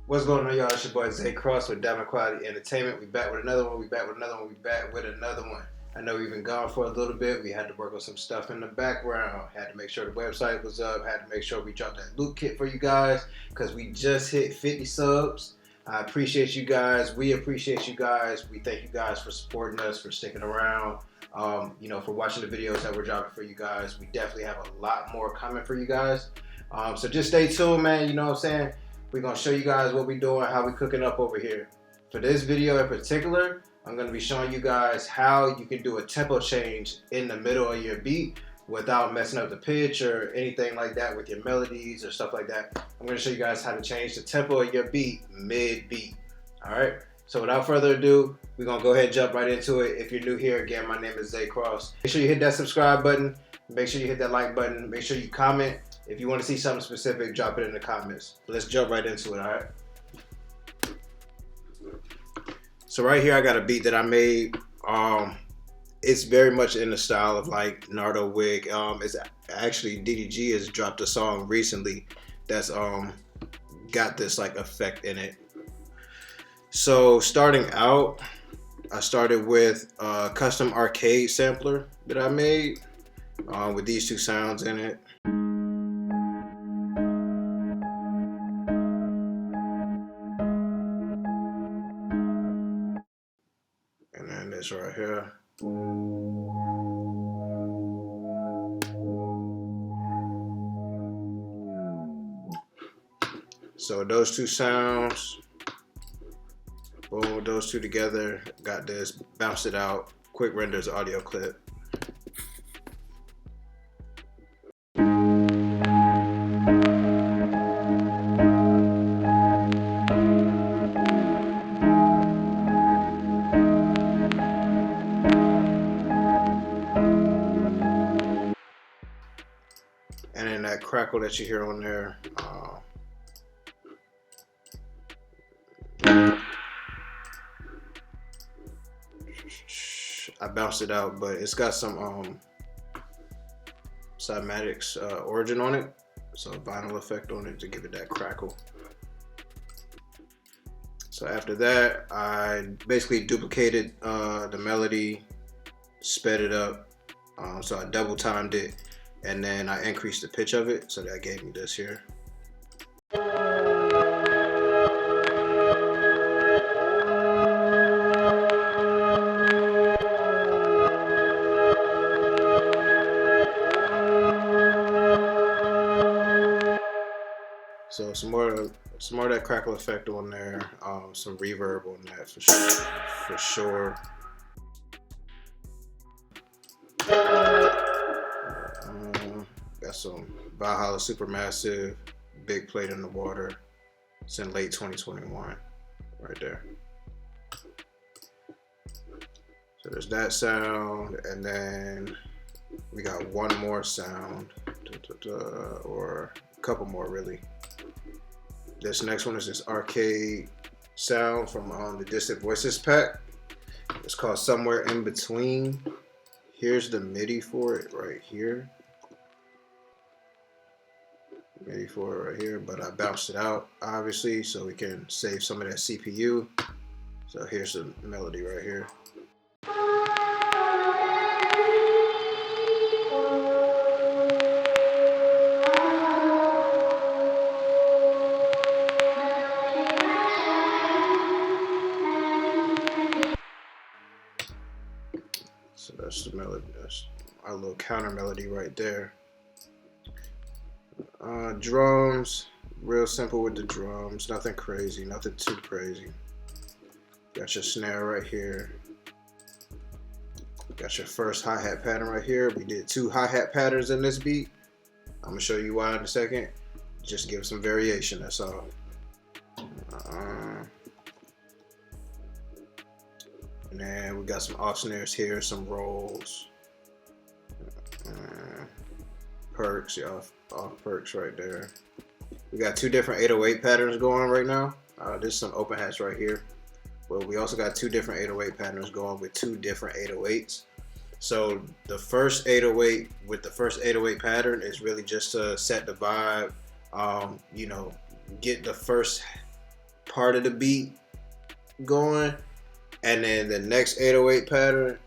What's going on, y'all? It's your boy Zay Kross with Diamond Quality Entertainment. We back with another one. We back with another one. We back with another one. I know we've been gone for a little bit. We had to work on some stuff in the background. Had to make sure the website was up. Had to make sure we dropped that loot kit for you guys because we just hit 50 subs. I appreciate you guys. We appreciate you guys. We thank you guys for supporting us, for sticking around. For watching the videos that we're dropping for you guys. We definitely have a lot more coming for you guys. So just stay tuned, man. You know what I'm saying? We're going to show you guys what we're doing, how we're cooking up over here. For this video in particular, I'm going to be showing you guys how you can do a tempo change in the middle of your beat without messing up the pitch or anything like that with your melodies or stuff like that. I'm going to show you guys how to change the tempo of your beat mid-beat. Alright, so without further ado, we're going to go ahead and jump right into it. If you're new here, again, my name is Zay Kross. Make sure you hit that subscribe button. Make sure you hit that like button. Make sure you comment. If you want to see something specific, drop it in the comments. Let's jump right into it, all right? So right here, I got a beat that I made. It's very much in the style of like Nardo Wick. It's actually DDG has dropped a song recently that's got this like effect in it. So starting out, I started with a custom arcade sampler that I made with these two sounds in it. And then this right here. So those two sounds, boom, with those two together, got this, bounced it out, quick renders audio clip. And then that crackle that you hear on there, I bounced it out, but it's got some cymatics origin on it, so a vinyl effect on it to give it that crackle. So after that, I basically duplicated the melody, sped it up, so I double timed it, and then I increased the pitch of it, so that gave me this here. So some more of that crackle effect on there, some reverb on that for sure. Got some Valhalla Supermassive, Big Plate in the Water. It's in late 2021, right there. So there's that sound, and then we got one more sound, or a couple more really. This next one is this arcade sound from the Distant Voices pack. It's called Somewhere in Between. Here's the MIDI for it right here. MIDI for it right here, but I bounced it out obviously so we can save some of that CPU. So here's the melody right here. So that's the melody, that's our little counter melody right there. Drums, real simple with the drums, nothing crazy, nothing too crazy. Got your snare right here. Got your first hi-hat pattern right here. We did 2 hi-hat patterns in this beat. I'm gonna show you why in a second. Just give some variation, that's all. And then we got some off snares here, some rolls, perks, yeah, off perks right there. We got 2 different 808 patterns going right now. There's some open hats right here. But we also got 2 different 808 patterns going with 2 different 808s. So the first 808 with the first 808 pattern is really just to set the vibe, get the first part of the beat going, and then the next 808 pattern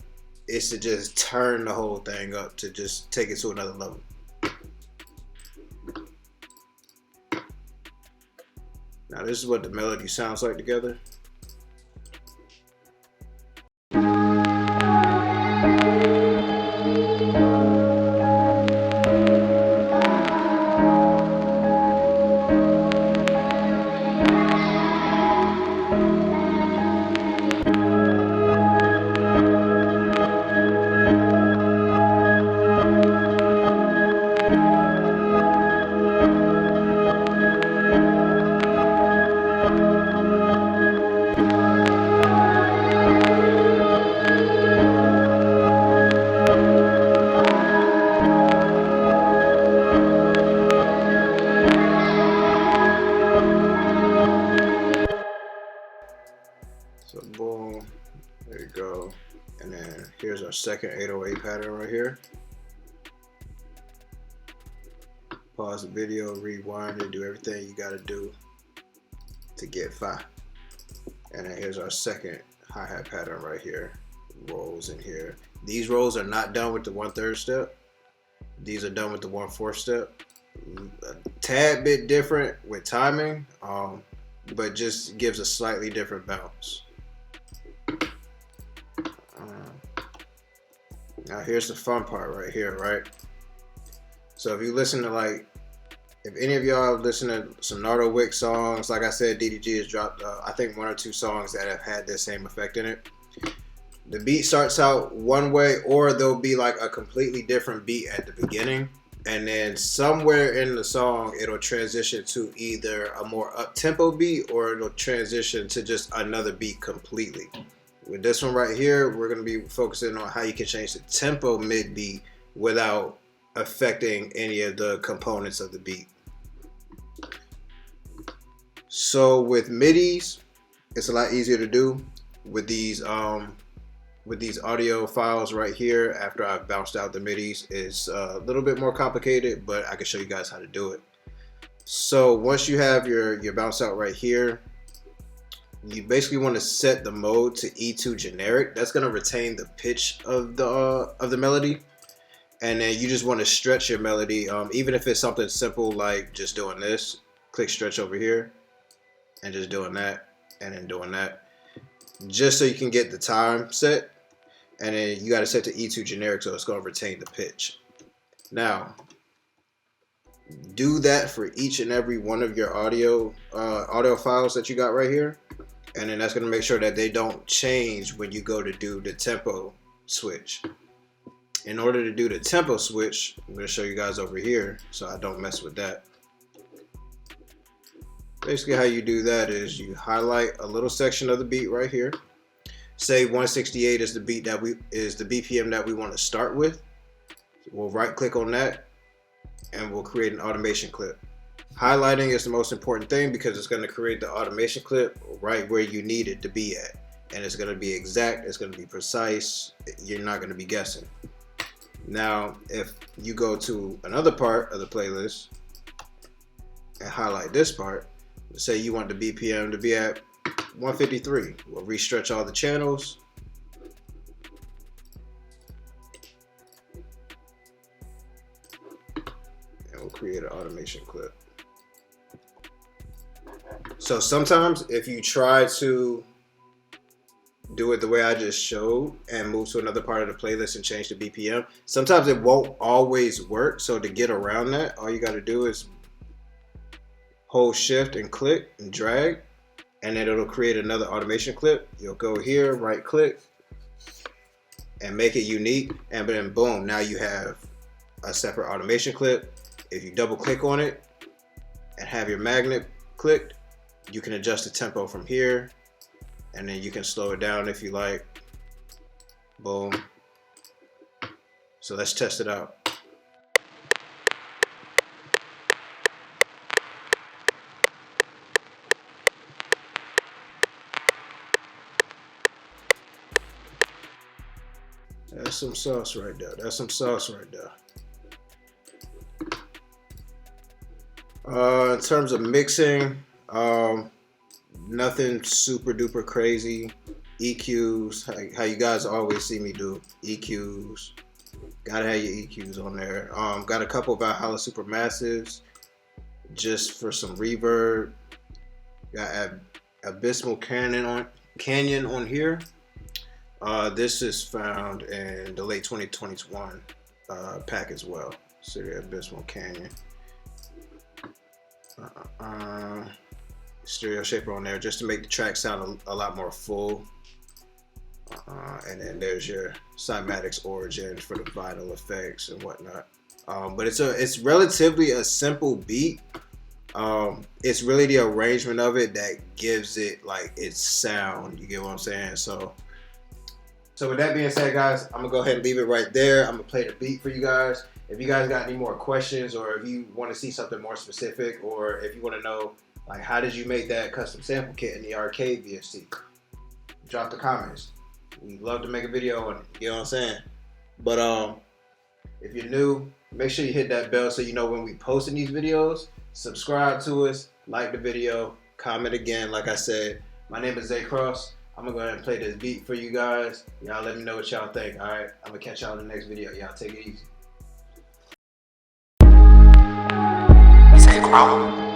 is to just turn the whole thing up to just take it to another level. Now this is what the melody sounds like together. So boom, there you go. And then here's our second 808 pattern right here. Pause the video, rewind it, do everything you gotta do to get 5. And then here's our second hi-hat pattern right here. Rolls in here. These rolls are not done with the 1/3 step. These are done with the 1/4 step. A tad bit different with timing, but just gives a slightly different bounce. Now here's the fun part right here, right? So if you listen to if any of y'all listen to some Nardo Wick songs, like I said, DDG has dropped, I think 1 or 2 songs that have had this same effect in it. The beat starts out one way, or there'll be like a completely different beat at the beginning. And then somewhere in the song, it'll transition to either a more up-tempo beat, or it'll transition to just another beat completely. With this one right here, we're going to be focusing on how you can change the tempo mid-beat without affecting any of the components of the beat. So with MIDIs, it's a lot easier to do. With these audio files right here, after I've bounced out the MIDIs, it's a little bit more complicated, but I can show you guys how to do it. So once you have your bounce out right here, you basically want to set the mode to E2 generic. That's going to retain the pitch of the melody, and then you just want to stretch your melody. Even if it's something simple like just doing this, click stretch over here, and just doing that, and then doing that, just so you can get the time set. And then you got to set to E2 generic, so it's going to retain the pitch. Now, do that for each and every one of your audio files that you got right here. And then that's going to make sure that they don't change when you go to do the tempo switch. In order to do the tempo switch, I'm going to show you guys over here so I don't mess with that. Basically how you do that is you highlight a little section of the beat right here. Say 168 is the beat is the BPM that we want to start with. We'll right click on that and we'll create an automation clip. Highlighting is the most important thing because it's going to create the automation clip right where you need it to be at. And it's going to be exact, it's going to be precise, you're not going to be guessing. Now, if you go to another part of the playlist and highlight this part, say you want the BPM to be at 153. We'll restretch all the channels. And we'll create an automation clip. So sometimes if you try to do it the way I just showed and move to another part of the playlist and change the BPM, sometimes it won't always work. So to get around that, all you got to do is hold shift and click and drag, and then it'll create another automation clip. You'll go here, right click, and make it unique, and then boom, now you have a separate automation clip. If you double click on it and have your magnet clicked, you can adjust the tempo from here, and then you can slow it down if you like. Boom. So let's test it out. That's some sauce right there. That's some sauce right there. In terms of mixing, Nothing super duper crazy. EQs, how you guys always see me do. EQs. Gotta have your EQs on there. Got a couple of Valhalla Supermassives just for some reverb. Got Abysmal Canyon on here. This is found in the late 2021 pack as well. So the Abysmal Canyon. Stereo shaper on there just to make the track sound a lot more full. And then there's your Cymatics Origin for the vinyl effects and whatnot. But it's relatively a simple beat. It's really the arrangement of it that gives it like its sound. You get what I'm saying? So with that being said, guys, I'm gonna go ahead and leave it right there. I'm gonna play the beat for you guys. If you guys got any more questions, or if you want to see something more specific, or if you want to know like how did you make that custom sample kit in the arcade VST, drop the comments. We'd love to make a video on it. You know what I'm saying? But if you're new, make sure you hit that bell so you know when we posting these videos. Subscribe to us, like the video, comment again. Like I said, my name is Zay Kross. I'm gonna go ahead and play this beat for you guys. Y'all let me know what y'all think. All right, I'm gonna catch y'all in the next video. Y'all take it easy. Zay Kross.